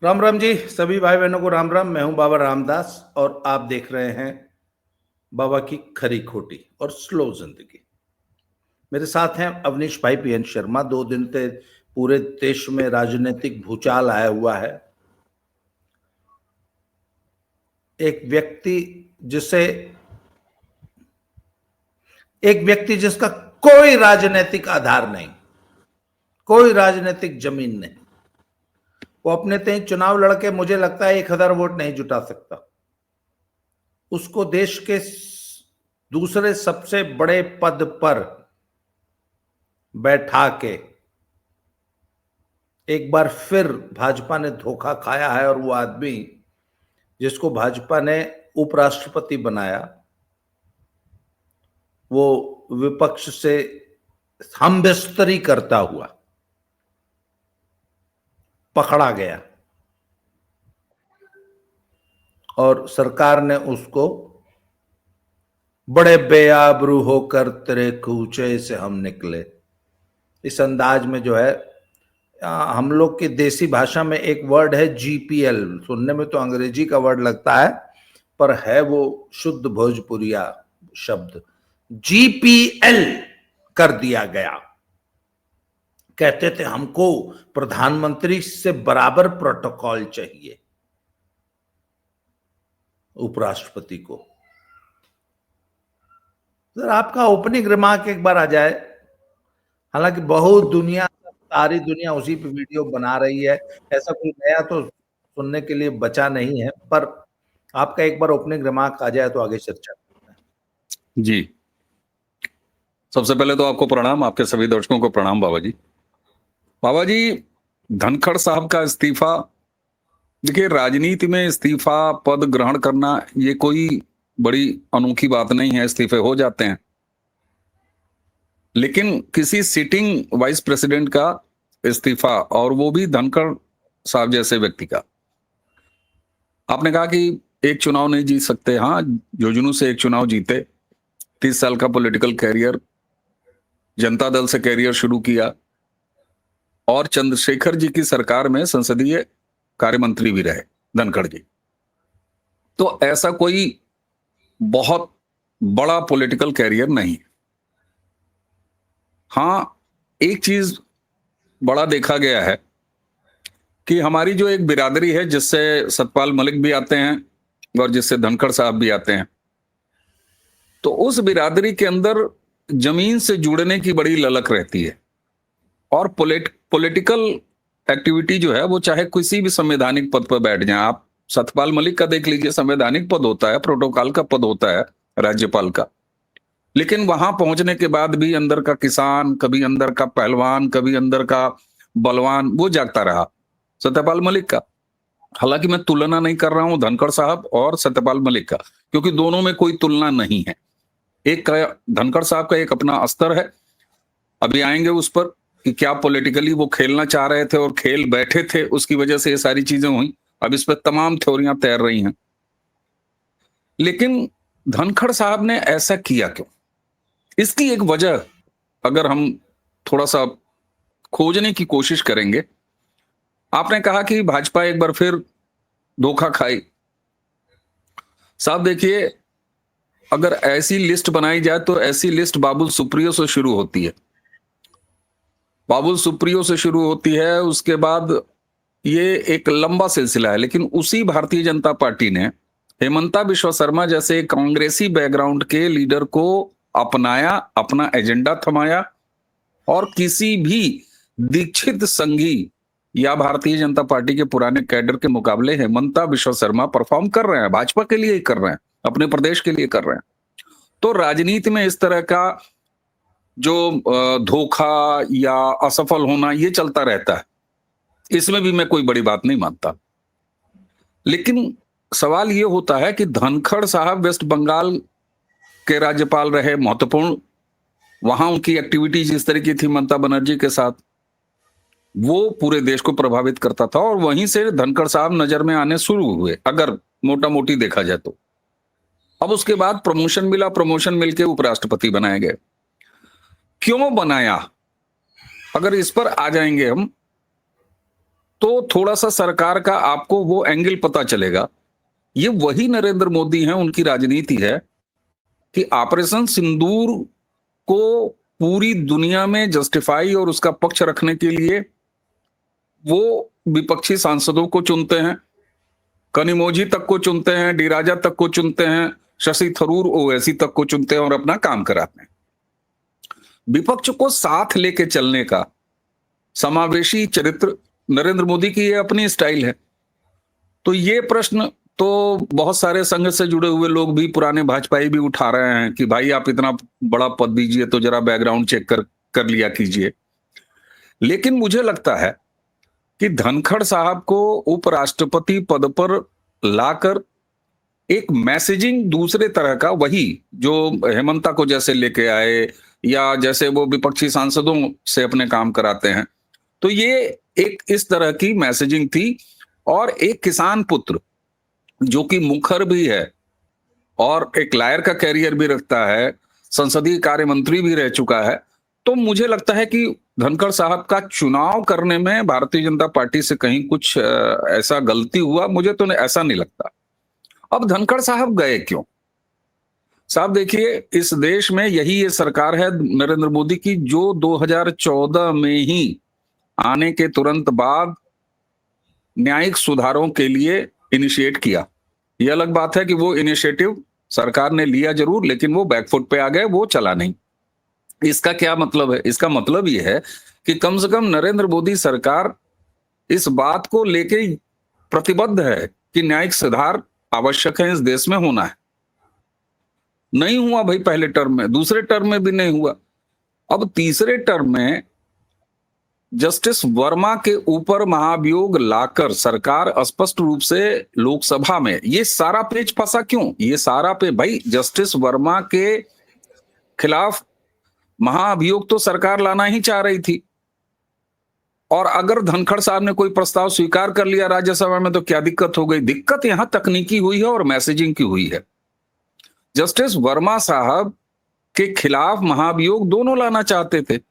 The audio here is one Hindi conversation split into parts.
राम राम जी, सभी भाई बहनों को राम राम। मैं हूं बाबा रामदास और आप देख रहे हैं बाबा की खरी खोटी और स्लो जिंदगी। मेरे साथ हैं अवनीश भाई पीएन शर्मा। 2 दिन से पूरे देश में राजनीतिक भूचाल आया हुआ है। एक व्यक्ति जिसे एक व्यक्ति जिसका कोई राजनीतिक आधार नहीं, कोई राजनीतिक जमीन नहीं, वो अपने तय चुनाव लड़के मुझे लगता है 1,000 वोट नहीं जुटा सकता। उसको देश के दूसरे सबसे बड़े पद पर बैठा के एक बार फिर भाजपा ने धोखा खाया है। और वो आदमी जिसको भाजपा ने उपराष्ट्रपति बनाया, वो विपक्ष से हमबिस्तरी करता हुआ पकड़ा गया और सरकार ने उसको बड़े बेआबरू होकर तेरे कूचे से हम निकले, इस अंदाज में जो है। हम लोग की देसी भाषा में एक वर्ड है जीपीएल। सुनने में तो अंग्रेजी का वर्ड लगता है, पर है वो शुद्ध भोजपुरिया शब्द। जीपीएल कर दिया गया। कहते थे हमको प्रधानमंत्री से बराबर प्रोटोकॉल चाहिए उपराष्ट्रपति को। सर, आपका ओपनिंग रिमार्क एक बार आ जाए। हालांकि बहुत दुनिया, सारी दुनिया उसी पे वीडियो बना रही है, ऐसा कोई नया तो सुनने के लिए बचा नहीं है, पर आपका एक बार ओपनिंग रिमार्क आ जाए तो आगे चर्चा करते हैं। जी, सबसे पहले तो आपको प्रणाम, आपके सभी दर्शकों को प्रणाम। बाबा जी, धनखड़ साहब का इस्तीफा, देखिए राजनीति में इस्तीफा पद ग्रहण करना ये कोई बड़ी अनोखी बात नहीं है, इस्तीफे हो जाते हैं। लेकिन किसी सिटिंग वाइस प्रेसिडेंट का इस्तीफा, और वो भी धनखड़ साहब जैसे व्यक्ति का। आपने कहा कि एक चुनाव नहीं जीत सकते। हाँ, झुंझुनू से एक चुनाव जीते, 30 साल का पॉलिटिकल कैरियर, जनता दल से कैरियर शुरू किया और चंद्रशेखर जी की सरकार में संसदीय कार्य मंत्री भी रहे धनखड़ जी। तो ऐसा कोई बहुत बड़ा पॉलिटिकल कैरियर नहीं। हाँ, एक चीज बड़ा देखा गया है कि हमारी जो एक बिरादरी है, जिससे सतपाल मलिक भी आते हैं और जिससे धनखड़ साहब भी आते हैं, तो उस बिरादरी के अंदर जमीन से जुड़ने की बड़ी ललक रहती है। और पॉलिटिकल एक्टिविटी जो है वो चाहे किसी भी संवैधानिक पद पर बैठ जाए, आप सतपाल मलिक का देख लीजिए, संवैधानिक पद होता है, प्रोटोकॉल का पद होता है राज्यपाल का, लेकिन वहां पहुंचने के बाद भी अंदर का किसान, कभी अंदर का पहलवान, कभी अंदर का बलवान, वो जागता रहा सत्यपाल मलिक का। हालांकि मैं तुलना नहीं कर रहा हूं धनखड़ साहब और सत्यपाल मलिक का, क्योंकि दोनों में कोई तुलना नहीं है। एक का, धनखड़ साहब का एक अपना स्तर है, अभी आएंगे उस पर कि क्या पॉलिटिकली वो खेलना चाह रहे थे और खेल बैठे थे, उसकी वजह से ये सारी चीजें हुई। अब इस पर तमाम थ्योरियां तैर रही हैं। लेकिन धनखड़ साहब ने ऐसा किया क्यों, इसकी एक वजह अगर हम थोड़ा सा खोजने की कोशिश करेंगे। आपने कहा कि भाजपा एक बार फिर धोखा खाई। साहब देखिए, अगर ऐसी लिस्ट बनाई जाए तो ऐसी लिस्ट बाबुल सुप्रियो से शुरू होती है। बाबुल सुप्रियो से शुरू होती है, उसके बाद ये एक लंबा सिलसिला है। लेकिन उसी भारतीय जनता पार्टी ने हेमंता बिश्वा शर्मा जैसे कांग्रेसी बैकग्राउंड के लीडर को अपनाया, अपना एजेंडा थमाया, और किसी भी दीक्षित संघी या भारतीय जनता पार्टी के पुराने कैडर के मुकाबले हेमंता बिश्वा शर्मा परफॉर्म कर रहे हैं, भाजपा के लिए ही कर रहे हैं, अपने प्रदेश के लिए कर रहे हैं। तो राजनीति में इस तरह का जो धोखा या असफल होना, ये चलता रहता है, इसमें भी मैं कोई बड़ी बात नहीं मानता। लेकिन सवाल ये होता है कि धनखड़ साहब वेस्ट बंगाल के राज्यपाल रहे, महत्वपूर्ण, वहां उनकी एक्टिविटीज इस तरह की थी ममता बनर्जी के साथ, वो पूरे देश को प्रभावित करता था, और वहीं से धनखड़ साहब नजर में आने शुरू हुए, अगर मोटा मोटी देखा जाए तो। अब उसके बाद प्रमोशन मिला, प्रमोशन मिलके उपराष्ट्रपति बनाए गए। क्यों बनाया, अगर इस पर आ जाएंगे हम, तो थोड़ा सा सरकार का आपको वो एंगल पता चलेगा। ये वही नरेंद्र मोदी हैं, उनकी राजनीति है कि ऑपरेशन सिंदूर को पूरी दुनिया में जस्टिफाई और उसका पक्ष रखने के लिए वो विपक्षी सांसदों को चुनते हैं, कनिमोझी तक को चुनते हैं, डी राजा तक को चुनते हैं, शशि थरूर ओवैसी तक को चुनते हैं और अपना काम कराते हैं। विपक्ष को साथ लेके चलने का समावेशी चरित्र नरेंद्र मोदी की ये अपनी स्टाइल है। तो ये प्रश्न तो बहुत सारे संघ से जुड़े हुए लोग भी, पुराने भाजपाई भी उठा रहे हैं कि भाई आप इतना बड़ा पद दीजिए तो जरा बैकग्राउंड चेक कर लिया कीजिए। लेकिन मुझे लगता है कि धनखड़ साहब को उपराष्ट्रपति पद पर लाकर एक मैसेजिंग दूसरे तरह का, वही जो हेमंता को जैसे लेके आए या जैसे वो विपक्षी सांसदों से अपने काम कराते हैं, तो ये एक इस तरह की मैसेजिंग थी। और एक किसान पुत्र जो कि मुखर भी है और एक लायर का कैरियर भी रखता है, संसदीय कार्य मंत्री भी रह चुका है, तो मुझे लगता है कि धनखड़ साहब का चुनाव करने में भारतीय जनता पार्टी से कहीं कुछ ऐसा गलती हुआ, मुझे तो ऐसा नहीं लगता। अब धनखड़ साहब गए क्यों? साहब देखिए, इस देश में यही ये सरकार है नरेंद्र मोदी की, जो 2014 में ही आने के तुरंत बाद न्यायिक सुधारों के लिए इनिशिएट किया। यह अलग बात है कि वो इनिशिएटिव सरकार ने लिया जरूर, लेकिन वो बैकफुट पे आ गए, वो चला नहीं। इसका क्या मतलब है? इसका मतलब ये है कि कम से कम नरेंद्र मोदी सरकार इस बात को लेके प्रतिबद्ध है कि न्यायिक सुधार आवश्यक है, इस देश में होना है। नहीं हुआ भाई पहले टर्म में, दूसरे टर्म में भी नहीं हुआ। अब तीसरे टर्म में जस्टिस वर्मा के ऊपर महाभियोग लाकर सरकार स्पष्ट रूप से लोकसभा में ये सारा पेच फंसा क्यों? ये सारा पे भाई जस्टिस वर्मा के खिलाफ महाअभियोग तो सरकार लाना ही चाह रही थी, और अगर धनखड़ साहब ने कोई प्रस्ताव स्वीकार कर लिया राज्यसभा में तो क्या दिक्कत हो गई? दिक्कत यहां तकनीकी हुई है और मैसेजिंग की हुई है। जस्टिस वर्मा साहब के खिलाफ महाअभियोग दोनों लाना चाहते थे।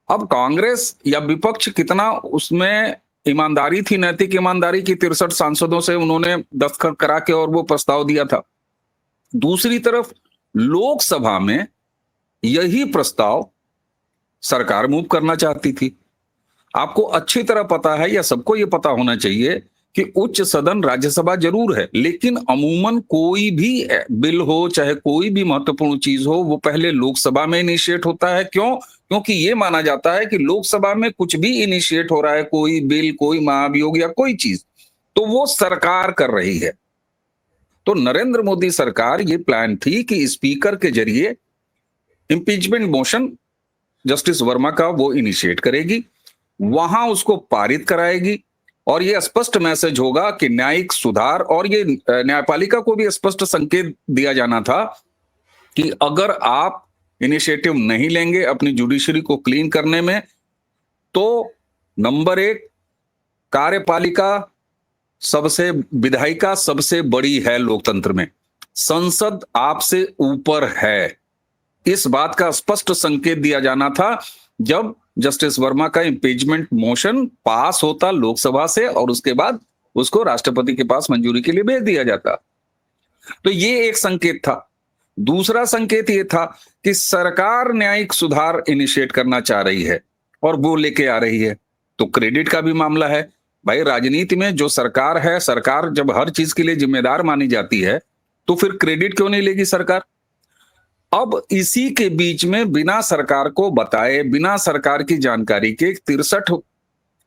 अब कांग्रेस या विपक्ष कितना उसमें ईमानदारी थी, नैतिक ईमानदारी की, 63 सांसदों से उन्होंने दस्तखत करा के और वो प्रस्ताव दिया था। दूसरी तरफ लोकसभा में यही प्रस्ताव सरकार मूव करना चाहती थी। आपको अच्छी तरह पता है, या सबको ये पता होना चाहिए कि उच्च सदन राज्यसभा जरूर है, लेकिन अमूमन कोई भी बिल हो, चाहे कोई भी महत्वपूर्ण चीज हो, वो पहले लोकसभा में इनिशिएट होता है। क्यों? क्योंकि ये माना जाता है कि लोकसभा में कुछ भी इनिशिएट हो रहा है, कोई बिल, कोई महाभियोग या कोई चीज, तो वो सरकार कर रही है। तो नरेंद्र मोदी सरकार ये प्लान थी कि स्पीकर के जरिए इंपीचमेंट मोशन जस्टिस वर्मा का वो इनिशिएट करेगी, वहां उसको पारित कराएगी, और ये स्पष्ट मैसेज होगा कि न्यायिक सुधार, और ये न्यायपालिका को भी स्पष्ट संकेत दिया जाना था कि अगर आप इनिशिएटिव नहीं लेंगे अपनी जुडिशरी को क्लीन करने में, तो नंबर 1 कार्यपालिका सबसे, विधायिका सबसे बड़ी है लोकतंत्र में, संसद आपसे ऊपर है। इस बात का स्पष्ट संकेत दिया जाना था जब जस्टिस वर्मा का इंपीचमेंट मोशन पास होता लोकसभा से, और उसके बाद उसको राष्ट्रपति के पास मंजूरी के लिए भेज दिया जाता। तो ये एक संकेत था। दूसरा संकेत ये था कि सरकार न्यायिक सुधार इनिशिएट करना चाह रही है और वो लेके आ रही है, तो क्रेडिट का भी मामला है। भाई राजनीति में जो सरकार है, सरकार जब हर चीज के लिए जिम्मेदार मानी जाती है, तो फिर क्रेडिट क्यों नहीं लेगी सरकार? अब इसी के बीच में बिना सरकार को बताए, बिना सरकार की जानकारी के 63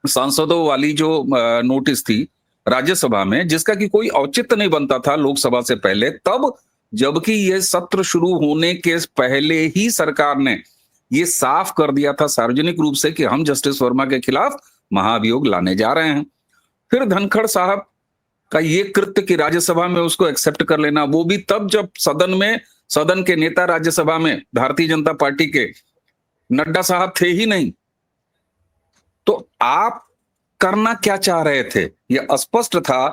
सांसदों वाली जो नोटिस थी राज्यसभा में, जिसका कि कोई औचित्य नहीं बनता था लोकसभा से पहले, तब जबकि यह सत्र शुरू होने के पहले ही सरकार ने ये साफ कर दिया था सार्वजनिक रूप से कि हम जस्टिस वर्मा के खिलाफ महाभियोग लाने जा रहे हैं। फिर धनखड़ साहब का ये कृत्य कि राज्यसभा में उसको एक्सेप्ट कर लेना, वो भी तब जब सदन के नेता राज्यसभा में भारतीय जनता पार्टी के नड्डा साहब थे ही नहीं। तो आप करना क्या चाह रहे थे? यह स्पष्ट था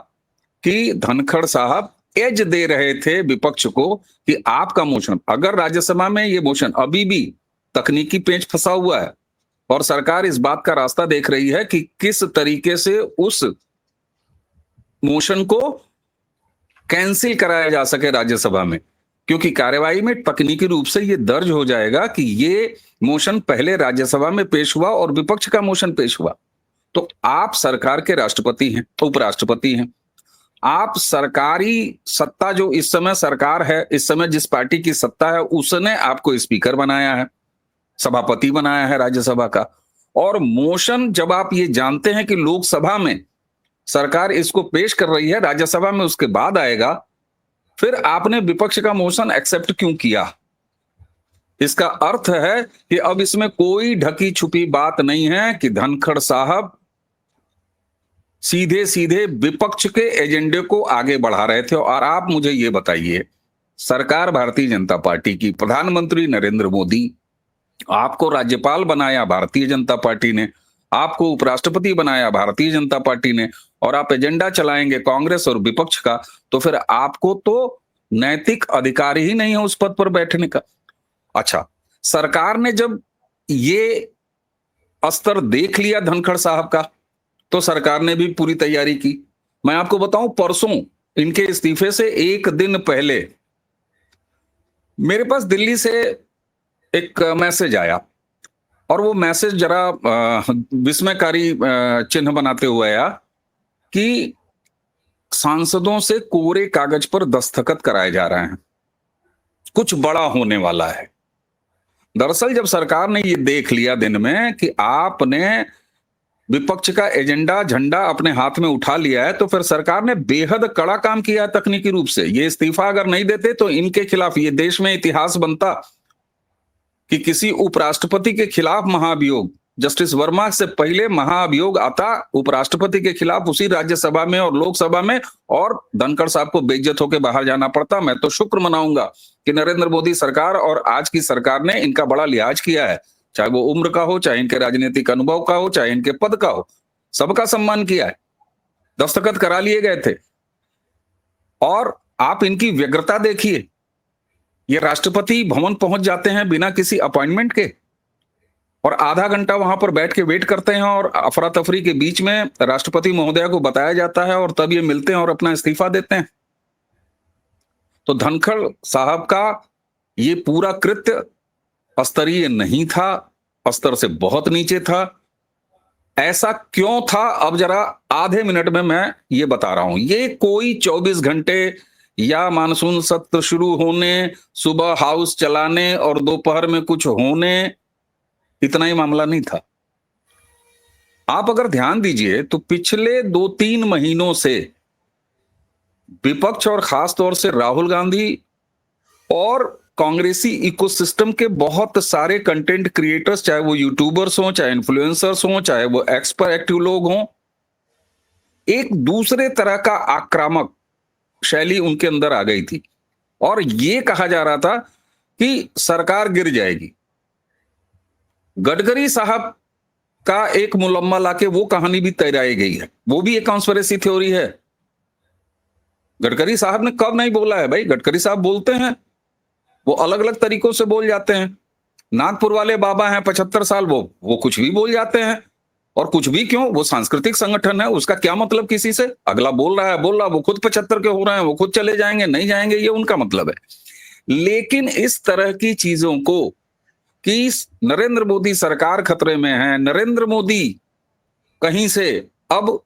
कि धनखड़ साहब एज दे रहे थे विपक्ष को कि आपका मोशन, अगर राज्यसभा में ये मोशन अभी भी तकनीकी पेच फंसा हुआ है, और सरकार इस बात का रास्ता देख रही है कि किस तरीके से उस मोशन को कैंसिल कराया जा सके राज्यसभा में, क्योंकि कार्यवाही में तकनीकी रूप से ये दर्ज हो जाएगा कि ये मोशन पहले राज्यसभा में पेश हुआ और विपक्ष का मोशन पेश हुआ। तो आप सरकार के राष्ट्रपति हैं, उपराष्ट्रपति हैं, आप सरकारी सत्ता जो इस समय सरकार है, इस समय जिस पार्टी की सत्ता है उसने आपको स्पीकर बनाया है, सभापति बनाया है राज्यसभा का, और मोशन जब आप ये जानते हैं कि लोकसभा में सरकार इसको पेश कर रही है, राज्यसभा में उसके बाद आएगा, फिर आपने विपक्ष का मोशन एक्सेप्ट क्यों किया? इसका अर्थ है कि अब इसमें कोई ढकी छुपी बात नहीं है कि धनखड़ साहब सीधे सीधे विपक्ष के एजेंडे को आगे बढ़ा रहे थे। और आप मुझे ये बताइए, सरकार भारतीय जनता पार्टी की, प्रधानमंत्री नरेंद्र मोदी, आपको राज्यपाल बनाया भारतीय जनता पार्टी ने, आपको उपराष्ट्रपति बनाया भारतीय जनता पार्टी ने, और आप एजेंडा चलाएंगे कांग्रेस और विपक्ष का, तो फिर आपको तो नैतिक अधिकार ही नहीं है उस पद पर बैठने का। अच्छा, सरकार ने जब ये अस्तर देख लिया धनखड़ साहब का, तो सरकार ने भी पूरी तैयारी की। मैं आपको बताऊं, परसों इनके इस्तीफे से एक दिन पहले मेरे पास दिल्ली से एक मैसेज आया, और वो मैसेज जरा विस्मयकारी चिन्ह बनाते हुए आया कि सांसदों से कोरे कागज पर दस्तखत कराए जा रहे हैं, कुछ बड़ा होने वाला है। दरअसल जब सरकार ने ये देख लिया दिन में कि आपने विपक्ष का एजेंडा झंडा अपने हाथ में उठा लिया है, तो फिर सरकार ने बेहद कड़ा काम किया तकनीकी रूप से। ये इस्तीफा अगर नहीं देते तो इनके खिलाफ ये देश में इतिहास बनता कि किसी उपराष्ट्रपति के खिलाफ महाभियोग, जस्टिस वर्मा से पहले महाभियोग आता उपराष्ट्रपति के खिलाफ उसी राज्यसभा में और लोकसभा में, और धनखड़ साहब को बेइज्जत होकर बाहर जाना पड़ता। मैं तो शुक्र मनाऊंगा कि नरेंद्र मोदी सरकार और आज की सरकार ने इनका बड़ा लिहाज किया है, चाहे वो उम्र का हो, चाहे इनके राजनीतिक अनुभव का हो, चाहे इनके पद का हो, सबका सम्मान किया है। दस्तखत करा लिए गए थे। और आप इनकी व्यग्रता देखिए, ये राष्ट्रपति भवन पहुंच जाते हैं बिना किसी अपॉइंटमेंट के, और आधा घंटा वहां पर बैठ के वेट करते हैं, और अफरा तफरी के बीच में राष्ट्रपति महोदया को बताया जाता है और तब ये मिलते हैं और अपना इस्तीफा देते हैं। तो धनखड़ साहब का ये पूरा कृत्य स्तरीय नहीं था, स्तर से बहुत नीचे था। ऐसा क्यों था, अब जरा आधे मिनट में मैं ये बता रहा हूं। ये कोई 24 घंटे या मानसून सत्र शुरू होने, सुबह हाउस चलाने और दोपहर में कुछ होने, इतना ही मामला नहीं था। आप अगर ध्यान दीजिए तो पिछले 2-3 महीनों से विपक्ष और खास तौर से राहुल गांधी और कांग्रेसी इकोसिस्टम के बहुत सारे कंटेंट क्रिएटर्स, चाहे वो यूट्यूबर्स हों, चाहे इन्फ्लुएंसर्स हों, चाहे वो एक्स पर एक्टिव लोग हों, एक दूसरे तरह का आक्रामक शैली उनके अंदर आ गई थी, और ये कहा जा रहा था कि सरकार गिर जाएगी। गडकरी साहब का एक मुलम्मा लाके वो कहानी भी तैराई गई है, वो भी एक कॉन्स्पिरेसी थ्योरी है। गडकरी साहब ने कब नहीं बोला है भाई? गडकरी साहब बोलते हैं, वो अलग अलग तरीकों से बोल जाते हैं। नागपुर वाले बाबा हैं 75 साल, वो कुछ भी बोल जाते हैं। और कुछ भी क्यों, वो सांस्कृतिक संगठन है, उसका क्या मतलब किसी से? अगला बोल रहा, वो खुद 75 के हो रहे हैं, वो खुद चले जाएंगे, नहीं जाएंगे, ये उनका मतलब है। लेकिन इस तरह की चीजों को कि नरेंद्र मोदी सरकार खतरे में है, नरेंद्र मोदी कहीं से अब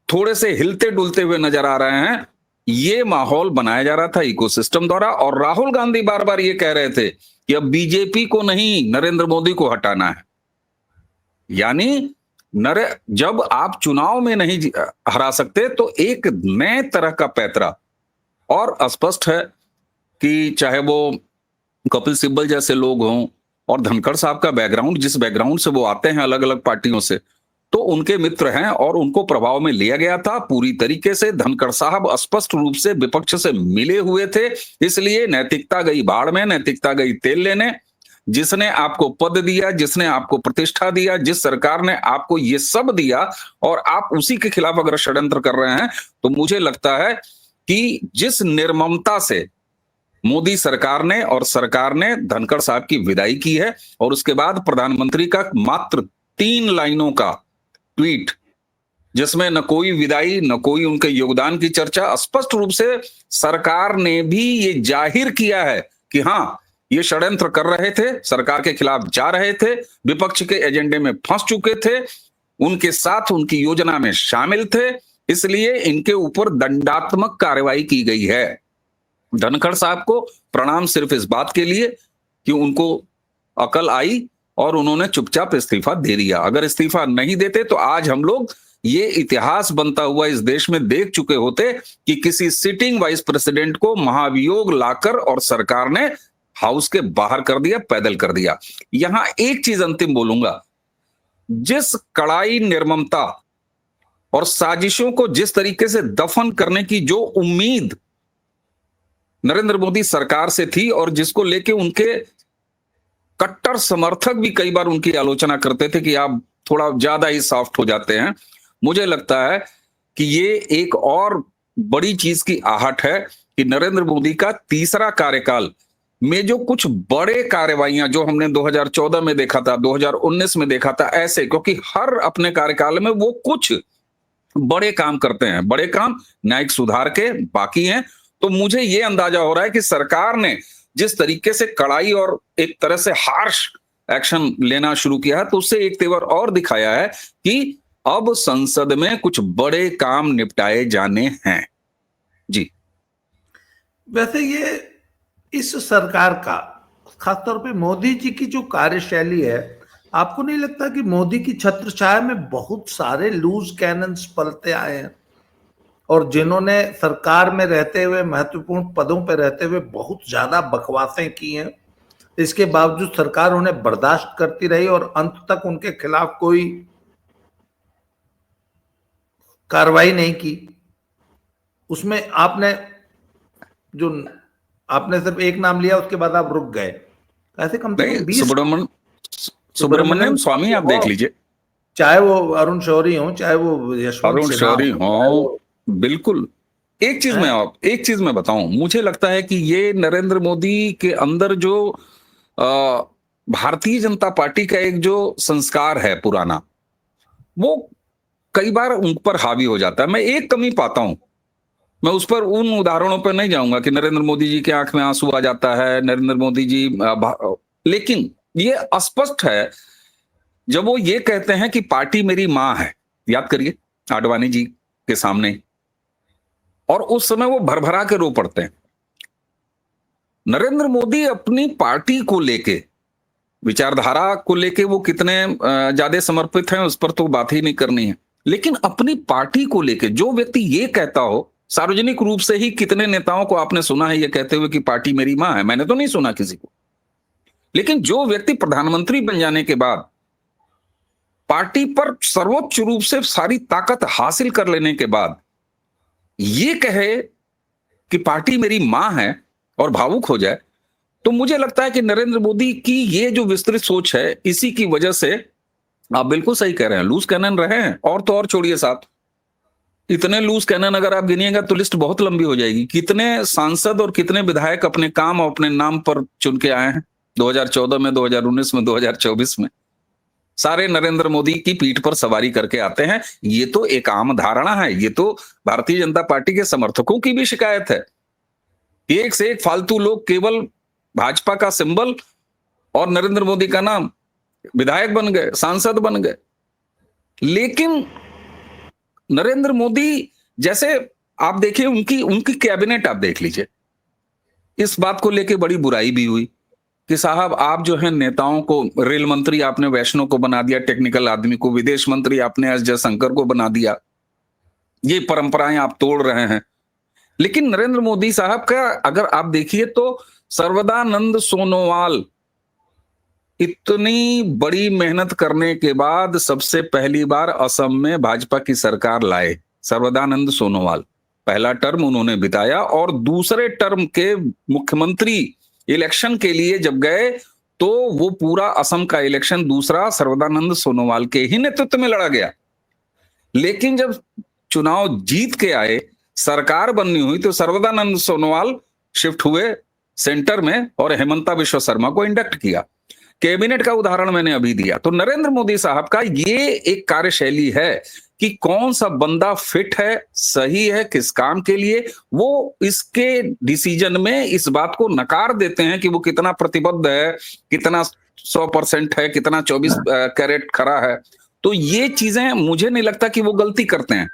थोड़े से हिलते डुलते हुए नजर आ रहे हैं, ये माहौल बनाया जा रहा था इकोसिस्टम द्वारा। और राहुल गांधी बार बार ये कह रहे थे कि अब बीजेपी को नहीं, नरेंद्र मोदी को हटाना है। यानी जब आप चुनाव में नहीं हरा सकते तो एक नए तरह का पैतरा, और स्पष्ट है कि चाहे वो कपिल सिब्बल जैसे लोग हों और धनखड़ साहब का बैकग्राउंड, जिस बैकग्राउंड से वो आते हैं अलग अलग पार्टियों से, तो उनके मित्र हैं और उनको प्रभाव में लिया गया था पूरी तरीके से। धनखड़ साहब स्पष्ट रूप से विपक्ष से मिले हुए थे, इसलिए नैतिकता गई बाढ़ में, नैतिकता गई तेल लेने। जिसने आपको पद दिया, जिसने आपको प्रतिष्ठा दिया, जिस सरकार ने आपको ये सब दिया, और आप उसी के खिलाफ अगर षड्यंत्र कर रहे हैं, तो मुझे लगता है कि जिस निर्ममता से मोदी सरकार ने और सरकार ने धनखड़ साहब की विदाई की है, और उसके बाद प्रधानमंत्री का मात्र 3 लाइनों का ट्वीट, जिसमें न कोई विदाई न कोई उनके योगदान की चर्चा, स्पष्ट रूप से सरकार ने भी ये जाहिर किया है कि हाँ, ये षड्यंत्र कर रहे थे, सरकार के खिलाफ जा रहे थे, विपक्ष के एजेंडे में फंस चुके थे, उनके साथ उनकी योजना में शामिल थे, इसलिए इनके ऊपर दंडात्मक कार्रवाई की गई है। धनखड़ साहब को प्रणाम सिर्फ इस बात के लिए कि उनको अकल आई और उन्होंने चुपचाप इस्तीफा दे दिया। अगर इस्तीफा नहीं देते तो आज हम लोग ये इतिहास बनता हुआ इस देश में देख चुके होते कि किसी सिटिंग वाइस प्रेसिडेंट को महाभियोग लाकर और सरकार ने हाउस के बाहर कर दिया, पैदल कर दिया। यहां एक चीज अंतिम बोलूंगा, जिस कड़ाई, निर्ममता और साजिशों को जिस तरीके से दफन करने की जो उम्मीद नरेंद्र मोदी सरकार से थी और जिसको लेके उनके कट्टर समर्थक भी कई बार उनकी आलोचना करते थे कि आप थोड़ा ज्यादा ही सॉफ्ट हो जाते हैं, मुझे लगता है कि ये एक और बड़ी चीज की आहट है कि नरेंद्र मोदी का तीसरा कार्यकाल में जो कुछ बड़े कार्रवाइयां जो हमने 2014 में देखा था, 2019 में देखा था, ऐसे, क्योंकि हर अपने कार्यकाल में वो कुछ बड़े काम करते हैं, बड़े काम न्यायिक सुधार के बाकी हैं। तो मुझे ये अंदाजा हो रहा है कि सरकार ने जिस तरीके से कड़ाई और एक तरह से हार्श एक्शन लेना शुरू किया है, तो उससे एक तेवर और दिखाया है कि अब संसद में कुछ बड़े काम निपटाए जाने हैं। जी, वैसे ये इस सरकार का खासतौर पे मोदी जी की जो कार्यशैली है, आपको नहीं लगता कि मोदी की छत्रछाया में बहुत सारे लूज कैनन्स पलते आए हैं और जिन्होंने सरकार में रहते हुए, महत्वपूर्ण पदों पर रहते हुए बहुत ज्यादा बकवासें की हैं, इसके बावजूद सरकार उन्हें बर्दाश्त करती रही और अंत तक उनके खिलाफ कोई कार्रवाई नहीं की। उसमें आपने सिर्फ एक नाम लिया, उसके बाद आप रुक गए। ऐसे कम से कम 20 सुब्रमण्यम स्वामी आप देख लीजिए, चाहे वो अरुण शौरी हो, चाहे वो यशवंत अरुण शौरी हो, बिल्कुल। एक चीज मैं बताऊं, मुझे लगता है कि ये नरेंद्र मोदी के अंदर जो भारतीय जनता पार्टी का एक जो संस्कार है पुराना, वो कई बार उन पर हावी हो जाता है। मैं एक कमी पाता हूं, मैं उस पर उन उदाहरणों पर नहीं जाऊंगा कि नरेंद्र मोदी जी के आंख में आंसू आ जाता है, नरेंद्र मोदी जी, लेकिन ये स्पष्ट है जब वो ये कहते हैं कि पार्टी मेरी मां है। याद करिए आडवाणी जी के सामने, और उस समय वो भरभरा के रो पड़ते हैं। नरेंद्र मोदी अपनी पार्टी को लेके, विचारधारा को लेके वो कितने ज्यादा समर्पित हैं उस पर तो बात ही नहीं करनी है, लेकिन अपनी पार्टी को लेके जो व्यक्ति ये कहता हो, सार्वजनिक रूप से ही कितने नेताओं को आपने सुना है ये कहते हुए कि पार्टी मेरी मां है? मैंने तो नहीं सुना किसी को। लेकिन जो व्यक्ति प्रधानमंत्री बन जाने के बाद पार्टी पर सर्वोच्च रूप से सारी ताकत हासिल कर लेने के बाद ये कहे कि पार्टी मेरी मां है और भावुक हो जाए, तो मुझे लगता है कि नरेंद्र मोदी की ये जो विस्तृत सोच है, इसी की वजह से आप बिल्कुल सही कह रहे हैं, लूज कैनन रहे हैं। और तो और छोड़िए साथ, इतने लूज कैनन अगर आप गिनिएगा तो लिस्ट बहुत लंबी हो जाएगी। कितने सांसद और कितने विधायक अपने काम और अपने नाम पर चुन के आए हैं 2014 में, 2019 में, 2024 में, सारे नरेंद्र मोदी की पीठ पर सवारी करके आते हैं। ये तो एक आम धारणा है, ये तो भारतीय जनता पार्टी के समर्थकों की भी शिकायत है। एक से एक फालतू लोग केवल भाजपा का सिंबल और नरेंद्र मोदी का नाम, विधायक बन गए, सांसद बन गए। लेकिन नरेंद्र मोदी जैसे आप देखिए, उनकी कैबिनेट आप देख लीजिए, इस बात को लेके बड़ी बुराई भी हुई कि साहब आप जो है नेताओं को, रेल मंत्री आपने वैष्णव को बना दिया, टेक्निकल आदमी को, विदेश मंत्री आपने एस जयशंकर को बना दिया, ये परंपराएं आप तोड़ रहे हैं। लेकिन नरेंद्र मोदी साहब का अगर आप देखिए तो सर्वदानंद सोनोवाल इतनी बड़ी मेहनत करने के बाद सबसे पहली बार असम में भाजपा की सरकार लाए। सर्वदानंद सोनोवाल पहला टर्म उन्होंने बिताया और दूसरे टर्म के मुख्यमंत्री इलेक्शन के लिए जब गए तो वो पूरा असम का इलेक्शन दूसरा सर्वदानंद सोनोवाल के ही नेतृत्व में लड़ा गया। लेकिन जब चुनाव जीत के आए, सरकार बननी हुई, तो सर्वदानंद सोनोवाल शिफ्ट हुए सेंटर में और हेमंता विश्व शर्मा को इंडक्ट किया। कैबिनेट का उदाहरण मैंने अभी दिया। तो नरेंद्र मोदी साहब का ये एक कार्यशैली है कि कौन सा बंदा फिट है, सही है किस काम के लिए, वो इसके डिसीजन में इस बात को नकार देते हैं कि वो कितना प्रतिबद्ध है, कितना 100% है, कितना 24 कैरेट खरा है। तो ये चीजें मुझे नहीं लगता कि वो गलती करते हैं।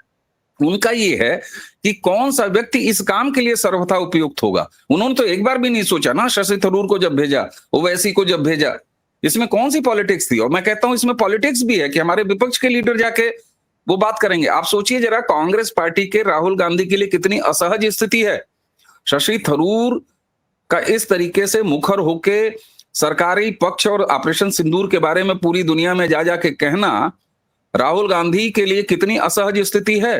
उनका ये है कि कौन सा व्यक्ति इस काम के लिए सर्वथा उपयुक्त होगा। उन्होंने तो एक बार भी नहीं सोचा ना, शशि थरूर को जब भेजा, ओवैसी को जब भेजा, इसमें कौन सी पॉलिटिक्स थी। और मैं कहता हूं इसमें पॉलिटिक्स भी है कि हमारे विपक्ष के लीडर जाके वो बात करेंगे। आप सोचिए जरा, कांग्रेस पार्टी के राहुल गांधी के लिए कितनी असहज स्थिति है। शशि थरूर का इस तरीके से मुखर होके सरकारी पक्ष और ऑपरेशन सिंदूर के बारे में पूरी दुनिया में जा जाके कहना राहुल गांधी के लिए कितनी असहज स्थिति है।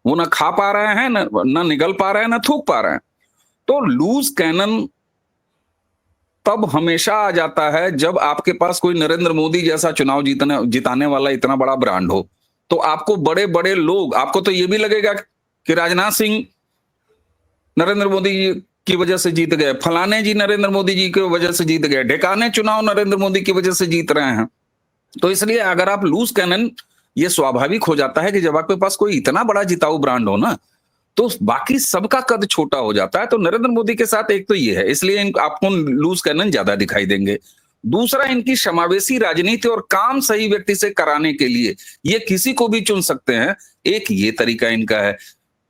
वो ना खा पा रहे हैं, ना निगल पा रहे हैं, ना थूक पा रहे हैं। तो लूज कैनन तब हमेशा आ जाता है जब आपके पास कोई नरेंद्र मोदी जैसा चुनाव जिताने वाला इतना बड़ा ब्रांड हो। तो आपको बड़े बड़े लोग, आपको तो ये भी लगेगा कि राजनाथ सिंह नरेंद्र मोदी जी की वजह से जीत गए, फलाने जी नरेंद्र मोदी जी की वजह से जीत गए, ढेकाने चुनाव नरेंद्र मोदी की वजह से जीत रहे हैं। तो इसलिए अगर आप लूज कैनन, ये स्वाभाविक हो जाता है कि जब आपके पास कोई इतना बड़ा जिताऊ ब्रांड हो ना, तो बाकी सबका कद छोटा हो जाता है। तो नरेंद्र मोदी के साथ एक तो ये है, इसलिए आपको लूज कैनन ज्यादा दिखाई देंगे। दूसरा, इनकी समावेशी राजनीति और काम सही व्यक्ति से कराने के लिए ये किसी को भी चुन सकते हैं, एक ये तरीका इनका है।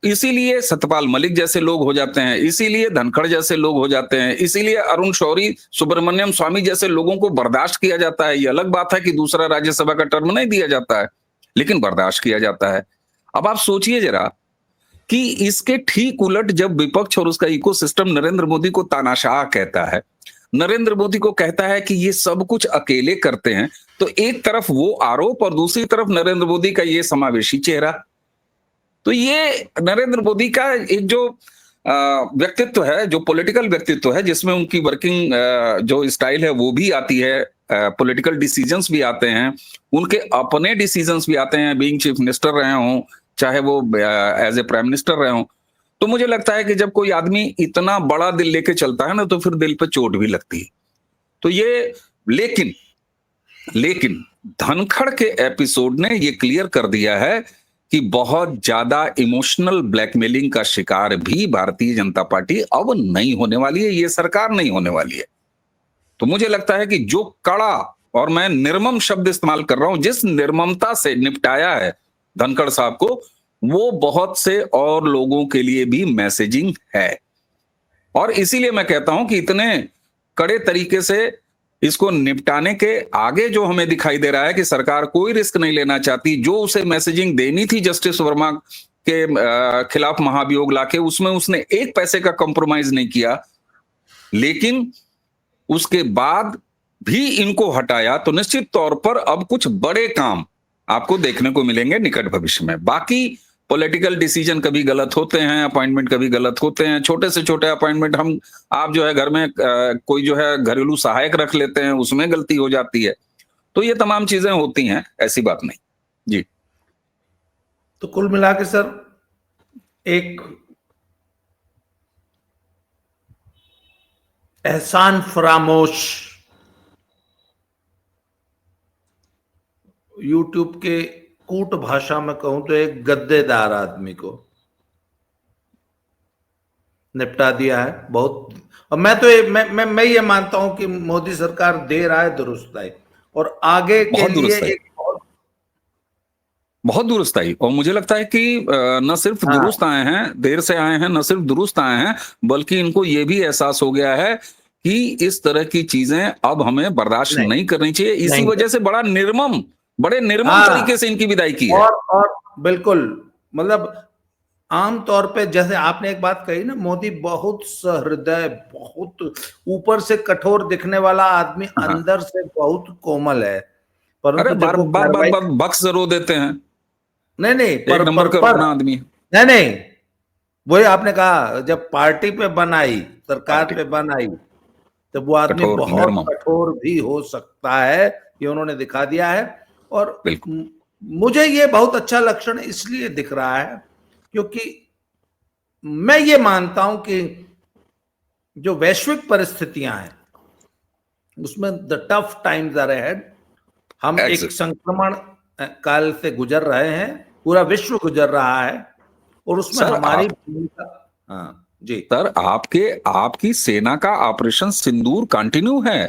इसीलिए सतपाल मलिक जैसे लोग हो जाते हैं, इसीलिए धनखड़ जैसे लोग हो जाते हैं, इसीलिए अरुण शौरी, सुब्रमण्यम स्वामी जैसे लोगों को बर्दाश्त किया जाता है। ये अलग बात है कि दूसरा राज्यसभा का टर्म नहीं दिया जाता है, लेकिन बर्दाश्त किया जाता है। अब आप सोचिए जरा कि इसके ठीक उलट जब विपक्ष और उसका इकोसिस्टम नरेंद्र मोदी को तानाशाह कहता है, नरेंद्र मोदी को कहता है कि ये सब कुछ अकेले करते हैं, तो एक तरफ वो आरोप और दूसरी तरफ नरेंद्र मोदी का ये समावेशी चेहरा। तो ये नरेंद्र मोदी का एक जो व्यक्तित्व है, जो पॉलिटिकल व्यक्तित्व है, जिसमें उनकी वर्किंग जो स्टाइल है वो भी आती है, पॉलिटिकल डिसीजंस भी आते हैं, उनके अपने डिसीजंस भी आते हैं, बीइंग चीफ मिनिस्टर रहे हों, चाहे वो एज ए प्राइम मिनिस्टर रहे हों। तो मुझे लगता है कि जब कोई आदमी इतना बड़ा दिल लेके चलता है ना, तो फिर दिल पे चोट भी लगती है। तो ये लेकिन धनखड़ के एपिसोड ने ये क्लियर कर दिया है कि बहुत ज्यादा इमोशनल ब्लैकमेलिंग का शिकार भी भारतीय जनता पार्टी अब नहीं होने वाली है, ये सरकार नहीं होने वाली है। तो मुझे लगता है कि जो कड़ा, और मैं निर्मम शब्द इस्तेमाल कर रहा हूं, जिस निर्ममता से निपटाया है धनखड़ साहब को, वो बहुत से और लोगों के लिए भी मैसेजिंग है। और इसीलिए मैं कहता हूं कि इतने कड़े तरीके से इसको निपटाने के आगे जो हमें दिखाई दे रहा है कि सरकार कोई रिस्क नहीं लेना चाहती। जो उसे मैसेजिंग देनी थी जस्टिस वर्मा के खिलाफ महाभियोग लाके, उसमें उसने एक पैसे का कॉम्प्रोमाइज नहीं किया, लेकिन उसके बाद भी इनको हटाया। तो निश्चित तौर पर अब कुछ बड़े काम आपको देखने को मिलेंगे निकट भविष्य में। बाकी पॉलिटिकल डिसीजन कभी गलत होते हैं, अपॉइंटमेंट कभी गलत होते हैं, छोटे से छोटे अपॉइंटमेंट आप जो है घर में कोई जो है घरेलू सहायक रख लेते हैं, उसमें गलती हो जाती है। तो ये तमाम चीजें होती हैं, ऐसी बात नहीं जी। तो कुल मिला के सर, एक एहसान फरामोश यूट्यूब के कूट भाषा में कहूं तो एक गद्देदार आदमी को निपटा दिया है बहुत। और मैं तो मैं ये मानता हूं कि मोदी सरकार दे रहा है दुरुस्त है, और आगे के लिए एक बहुत दुरुस्त आई। और मुझे लगता है कि न सिर्फ दुरुस्त आए हैं, देर से आए हैं, न सिर्फ दुरुस्त आए हैं, बल्कि इनको ये भी एहसास हो गया है कि इस तरह की चीजें अब हमें बर्दाश्त नहीं करनी चाहिए। इसी वजह से बड़े निर्मम तरीके से इनकी विदाई की है। और बिल्कुल, मतलब आम तौर पे जैसे आपने एक बात कही ना, मोदी बहुत सहृदय, बहुत ऊपर से कठोर दिखने वाला आदमी, अंदर से बहुत कोमल है। परंतु बार बक्स रो देते हैं। नहीं पर आदमी नहीं, वही आपने कहा, जब पार्टी पे बनाई, सरकार पे बनाई, तो वो आदमी बहुत कठोर भी हो सकता है, ये उन्होंने दिखा दिया है। और मुझे ये बहुत अच्छा लक्षण इसलिए दिख रहा है क्योंकि मैं ये मानता हूं कि जो वैश्विक परिस्थितियां हैं उसमें the tough times are ahead. हम एक Exactly. संक्रमण काल से गुजर रहे हैं, पूरा विश्व गुजर रहा है, और उसमें सर हमारी आप भूमिका। हाँ जी, सर आपकी सेना का ऑपरेशन सिंदूर कंटिन्यू है,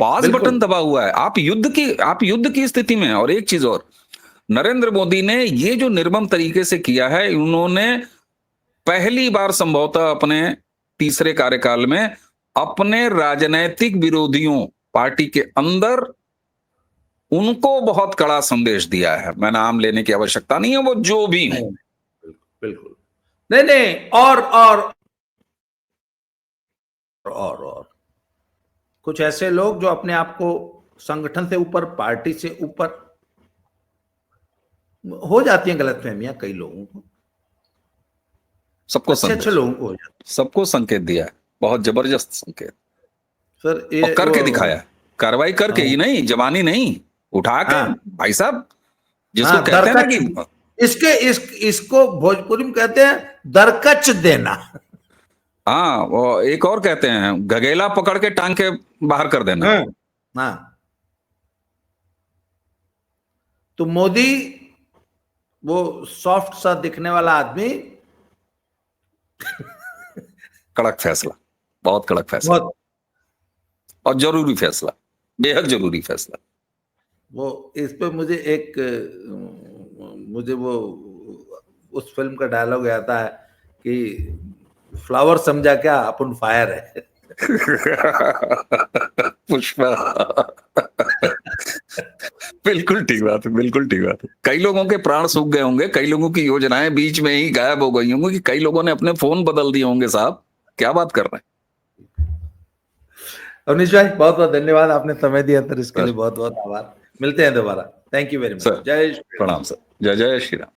पॉज बिल्कुल बटन दबा हुआ है। आप युद्ध की स्थिति में हैं। और एक चीज और, नरेंद्र मोदी ने ये जो निर्मम तरीके से किया है, उन्होंने पहली बार संभवतः अपने तीसरे कार्यकाल में अपने राजनैतिक विरोधियों, पार्टी के अंदर, उनको बहुत कड़ा संदेश दिया है। मैं नाम लेने की आवश्यकता नहीं है, वो जो भी हो। बिल्कुल नहीं नहीं, और कुछ ऐसे लोग जो अपने आप को संगठन से ऊपर, पार्टी से ऊपर, हो जाती हैं गलतफहमियां कई लोगों को, सबको अच्छे संदेश, लोगों को हो जाती सबको संकेत दिया है, बहुत जबरदस्त संकेत, सर और ये करके दिखाया है। कार्रवाई करके ही नहीं, जवानी नहीं, उठा के। हाँ भाई साहब, जिसको हाँ, कहते हैं ना दरकच, कि इसको भोजपुरी में कहते हैं दरकच देना। हाँ, वो एक और कहते हैं, गगेला पकड़ के टांग के बाहर कर देना। हाँ हाँ, तो मोदी वो सॉफ्ट सा दिखने वाला आदमी, कड़क फैसला, बहुत कड़क फैसला, बहुत, और जरूरी फैसला, बेहद जरूरी फैसला। वो इस पे मुझे वो उस फिल्म का डायलॉग आता है कि फ्लावर समझा क्या, अपन फायर है। पुष्पा। बिल्कुल ठीक बात है, बिल्कुल ठीक बात है। कई लोगों के प्राण सूख गए होंगे, कई लोगों की योजनाएं बीच में ही गायब हो गई होंगी, कि कई लोगों ने अपने फोन बदल दिए होंगे। साहब क्या बात कर रहे हैं। अवनीश भाई, बहुत बहुत धन्यवाद, आपने समय दिया, तो इसके सर, लिए बहुत बहुत आभार। मिलते हैं दोबारा। Thank you very much. Sir जय श्री राम। प्रणाम सर, जय जय श्री राम।